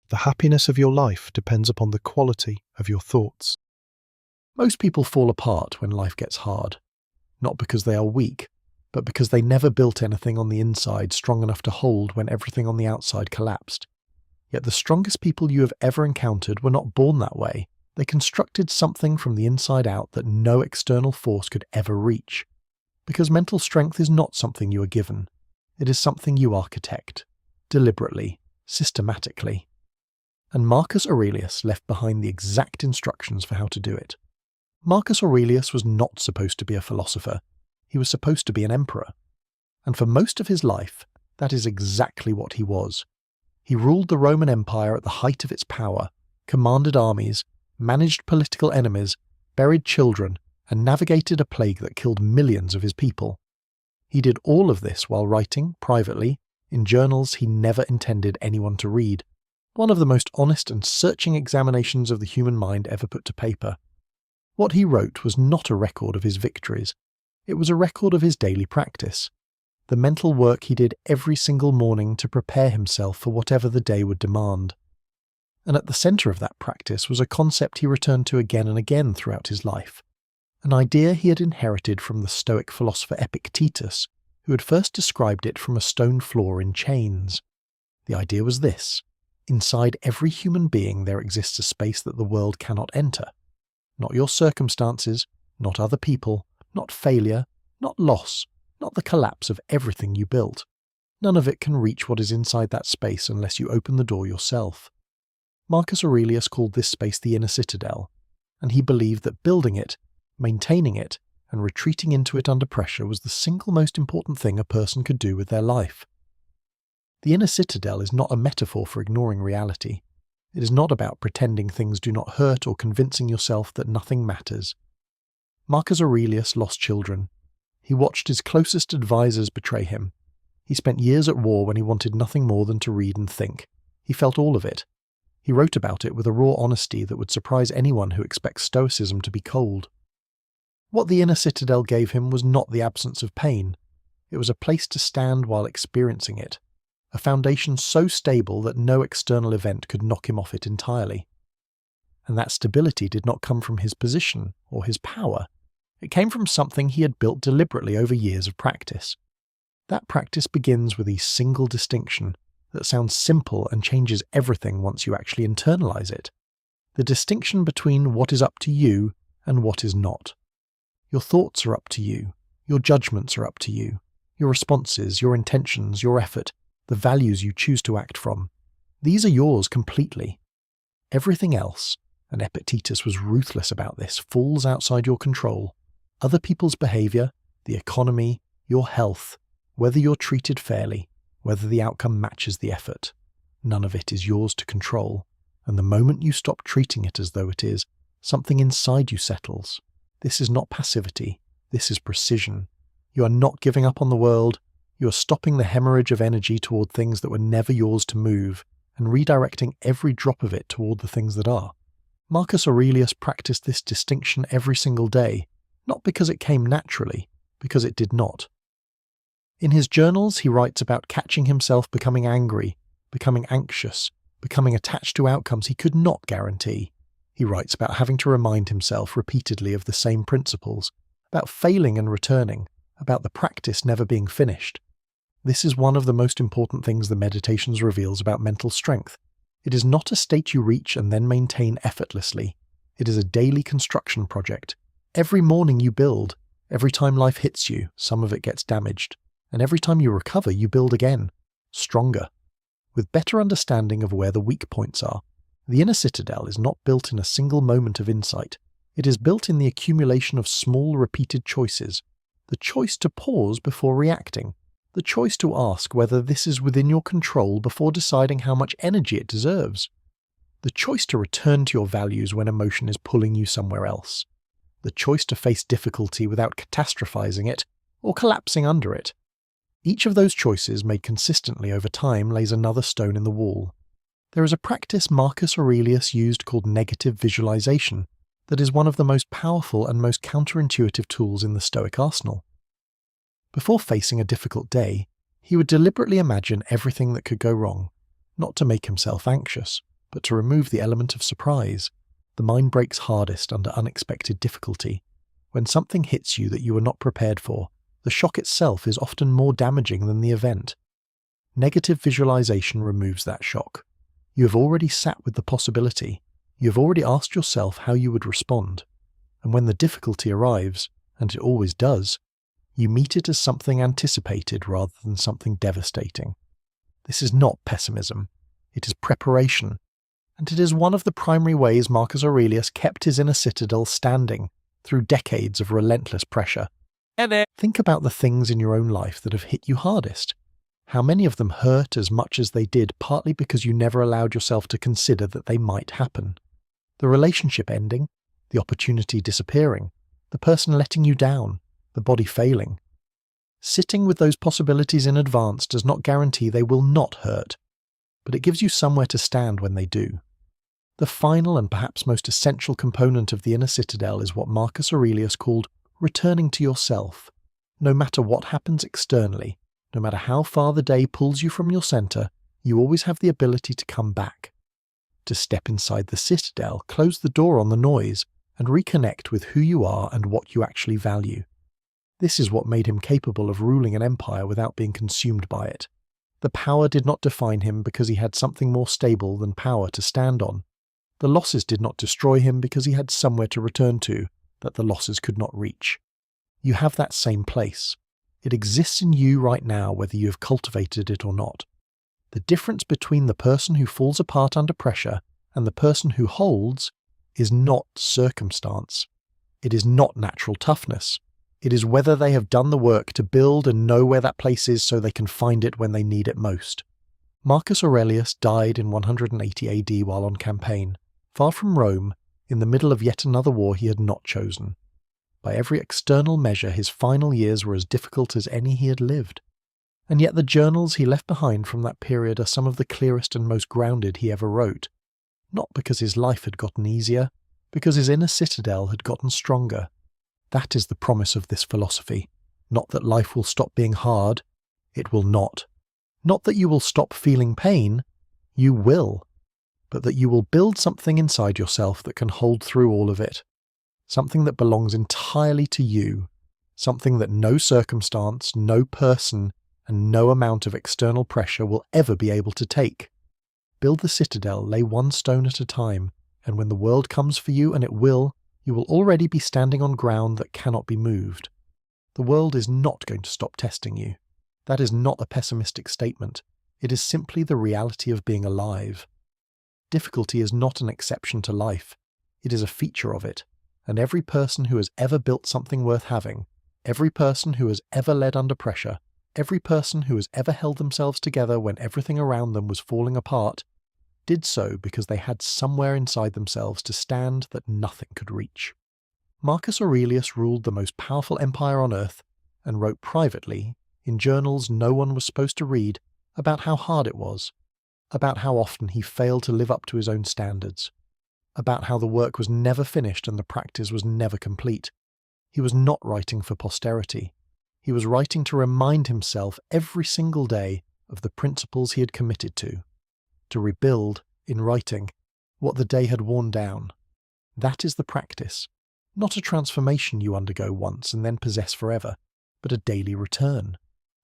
The happiness of your life depends upon the quality of your thoughts. Most people fall apart when life gets hard, not because they are weak, but because they never built anything on the inside strong enough to hold when everything on the outside collapsed. Yet the strongest people you have ever encountered were not born that way. They constructed something from the inside out that no external force could ever reach. Because mental strength is not something you are given. It is something you architect, deliberately, systematically. And Marcus Aurelius left behind the exact instructions for how to do it. Marcus Aurelius was not supposed to be a philosopher. He was supposed to be an emperor. And for most of his life, that is exactly what he was. He ruled the Roman Empire at the height of its power, commanded armies, managed political enemies, buried children, and navigated a plague that killed millions of his people. He did all of this while writing, privately, in journals he never intended anyone to read. One of the most honest and searching examinations of the human mind ever put to paper. What he wrote was not a record of his victories. It was a record of his daily practice. The mental work he did every single morning to prepare himself for whatever the day would demand. And at the centre of that practice was a concept he returned to again and again throughout his life. An idea he had inherited from the Stoic philosopher Epictetus, who had first described it from a stone floor in chains. The idea was this: inside every human being there exists a space that the world cannot enter. Not your circumstances, not other people, not failure, not loss, not the collapse of everything you built. None of it can reach what is inside that space unless you open the door yourself. Marcus Aurelius called this space the Inner Citadel, and he believed that building it, maintaining it, and retreating into it under pressure was the single most important thing a person could do with their life. The Inner Citadel is not a metaphor for ignoring reality. It is not about pretending things do not hurt or convincing yourself that nothing matters. Marcus Aurelius lost children. He watched his closest advisors betray him. He spent years at war when he wanted nothing more than to read and think. He felt all of it. He wrote about it with a raw honesty that would surprise anyone who expects Stoicism to be cold. What the Inner Citadel gave him was not the absence of pain. It was a place to stand while experiencing it, a foundation so stable that no external event could knock him off it entirely. And that stability did not come from his position or his power. It came from something he had built deliberately over years of practice. That practice begins with a single distinction that sounds simple and changes everything once you actually internalize it. The distinction between what is up to you and what is not. Your thoughts are up to you. Your judgments are up to you. Your responses, your intentions, your effort, the values you choose to act from. These are yours completely. Everything else, and Epictetus was ruthless about this, falls outside your control. Other people's behavior, the economy, your health, whether you're treated fairly, whether the outcome matches the effort. None of it is yours to control. And the moment you stop treating it as though it is, something inside you settles. This is not passivity. This is precision. You are not giving up on the world. You are stopping the hemorrhage of energy toward things that were never yours to move, and redirecting every drop of it toward the things that are. Marcus Aurelius practiced this distinction every single day, not because it came naturally, because it did not. In his journals, he writes about catching himself becoming angry, becoming anxious, becoming attached to outcomes he could not guarantee. He writes about having to remind himself repeatedly of the same principles, about failing and returning, about the practice never being finished. This is one of the most important things the Meditations reveals about mental strength. It is not a state you reach and then maintain effortlessly. It is a daily construction project. Every morning you build. Every time life hits you, some of it gets damaged. And every time you recover, you build again. Stronger. With better understanding of where the weak points are. The Inner Citadel is not built in a single moment of insight. It is built in the accumulation of small, repeated choices. The choice to pause before reacting. The choice to ask whether this is within your control before deciding how much energy it deserves. The choice to return to your values when emotion is pulling you somewhere else. The choice to face difficulty without catastrophizing it or collapsing under it. Each of those choices made consistently over time lays another stone in the wall. There is a practice Marcus Aurelius used called negative visualization that is one of the most powerful and most counterintuitive tools in the Stoic arsenal. Before facing a difficult day, he would deliberately imagine everything that could go wrong, not to make himself anxious, but to remove the element of surprise. The mind breaks hardest under unexpected difficulty. When something hits you that you were not prepared for, the shock itself is often more damaging than the event. Negative visualization removes that shock. You have already sat with the possibility. You have already asked yourself how you would respond. And when the difficulty arrives, and it always does, you meet it as something anticipated rather than something devastating. This is not pessimism. It is preparation. And it is one of the primary ways Marcus Aurelius kept his inner citadel standing through decades of relentless pressure. Think about the things in your own life that have hit you hardest. How many of them hurt as much as they did partly because you never allowed yourself to consider that they might happen? The relationship ending, the opportunity disappearing, the person letting you down, the body failing. Sitting with those possibilities in advance does not guarantee they will not hurt, but it gives you somewhere to stand when they do. The final and perhaps most essential component of the inner citadel is what Marcus Aurelius called returning to yourself. No matter what happens externally, no matter how far the day pulls you from your center, you always have the ability to come back. To step inside the citadel, close the door on the noise, and reconnect with who you are and what you actually value. This is what made him capable of ruling an empire without being consumed by it. The power did not define him because he had something more stable than power to stand on. The losses did not destroy him because he had somewhere to return to that the losses could not reach. You have that same place. It exists in you right now whether you have cultivated it or not. The difference between the person who falls apart under pressure and the person who holds is not circumstance. It is not natural toughness. It is whether they have done the work to build and know where that place is so they can find it when they need it most. Marcus Aurelius died in 180 AD while on campaign, far from Rome, in the middle of yet another war he had not chosen. By every external measure, his final years were as difficult as any he had lived. And yet the journals he left behind from that period are some of the clearest and most grounded he ever wrote. Not because his life had gotten easier, because his inner citadel had gotten stronger. That is the promise of this philosophy. Not that life will stop being hard. It will not. Not that you will stop feeling pain. You will. But that you will build something inside yourself that can hold through all of it. Something that belongs entirely to you. Something that no circumstance, no person, and no amount of external pressure will ever be able to take. Build the citadel, lay one stone at a time, and when the world comes for you, and it will, you will already be standing on ground that cannot be moved. The world is not going to stop testing you. That is not a pessimistic statement. It is simply the reality of being alive. Difficulty is not an exception to life. It is a feature of it. And every person who has ever built something worth having, every person who has ever led under pressure, every person who has ever held themselves together when everything around them was falling apart, did so because they had somewhere inside themselves to stand that nothing could reach. Marcus Aurelius ruled the most powerful empire on earth and wrote privately, in journals no one was supposed to read, about how hard it was, about how often he failed to live up to his own standards, about how the work was never finished and the practice was never complete. He was not writing for posterity. He was writing to remind himself every single day of the principles he had committed to rebuild, in writing, what the day had worn down. That is the practice, not a transformation you undergo once and then possess forever, but a daily return,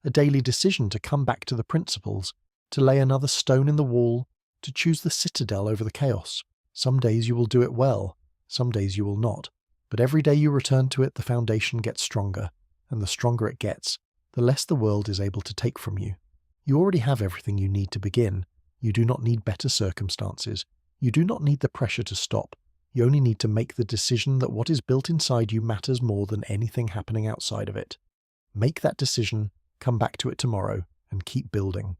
a daily decision to come back to the principles, to lay another stone in the wall, to choose the citadel over the chaos. Some days you will do it well, some days you will not, but every day you return to it the foundation gets stronger, and the stronger it gets, the less the world is able to take from you. You already have everything you need to begin. You do not need better circumstances. You do not need the pressure to stop. You only need to make the decision that what is built inside you matters more than anything happening outside of it. Make that decision, come back to it tomorrow, and keep building.